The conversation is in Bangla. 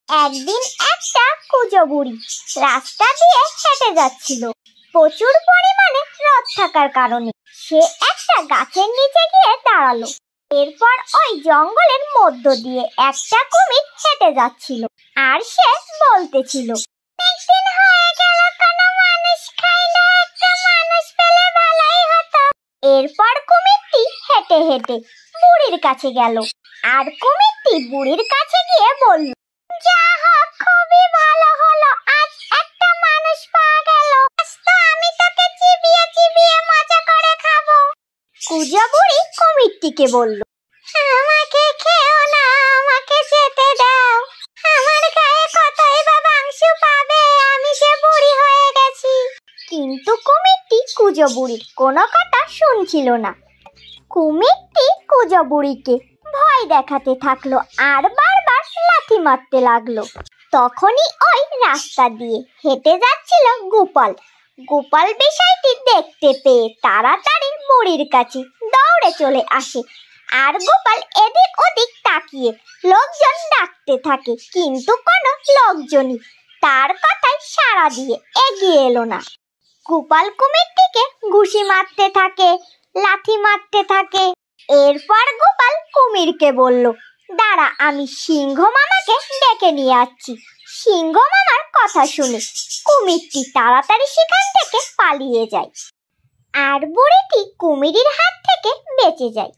একদিন একটা কুঁজো বুড়ি রাস্তা দিয়ে হেঁটে যাচ্ছিল। প্রচুর পরিমাণে রোদ থাকার কারণে সে একটা গাছের নিচে গিয়ে দাঁড়ালো। এরপর ওই জঙ্গলের মধ্য দিয়ে একটা কুমির হেঁটে যাচ্ছিল, আর সে বলতেছিল, অনেকদিন হয়ে গেল কোনো মানুষ খাইলো, একটা মানুষ পেলে ভালোই হতো। এরপর কুমিরটি হেঁটে হেঁটে বুড়ির কাছে গেল, আর কুমিরটি বুড়ির কাছে গিয়ে বলল, যা হোক, খুবই ভালো হলো, আজ একটা মানুষ পাওয়া গেল। আজ তো আমি তোকে চিবিয়ে চিবিয়ে মজা করে খাবো। কুঁজো বুড়ি কুমিরটিকে বলল, আমাকে খেও না, আমাকে যেতে দাও, আমার গায়ে কতই বা মাংস পাবে, আমি যে বুড়ি হয়ে গেছি। কিন্তু কুমিরটি কুঁজো বুড়ির কোনো কথা শুনছিল না। কুমিরটি কুঁজো বুড়িকে ভয় দেখাতে থাকলো আর বারবার লাথি মারতে লাগলো। তখনই ওই রাস্তা দিয়ে হেঁটে যাচ্ছিল গোপাল। গোপাল বিষয়টি দেখতে পেয়ে তাড়াতাড়ি বুড়ির কাছে দৌড়ে চলে আসে, আর গোপাল এদিক ওদিক তাকিয়ে লোকজন ডাকতে থাকে, কিন্তু কোনো লোকজনই তার কথায় সাড়া দিয়ে এগিয়ে এলো না। গোপাল কুমিরটিকে ঘুষি মারতে থাকে, লাথি মারতে থাকে। এরপর গোপাল কুমিরকে বলল, দাঁড়া, আমি সিংহ মামাকে ডেকে নিয়ে আসছি। সিংহ মামার কথা শুনে কুমিরটি তাড়াতাড়ি সেখান থেকে পালিয়ে যায়, আর বুড়িটি কুমিরের হাত থেকে বেঁচে যায়।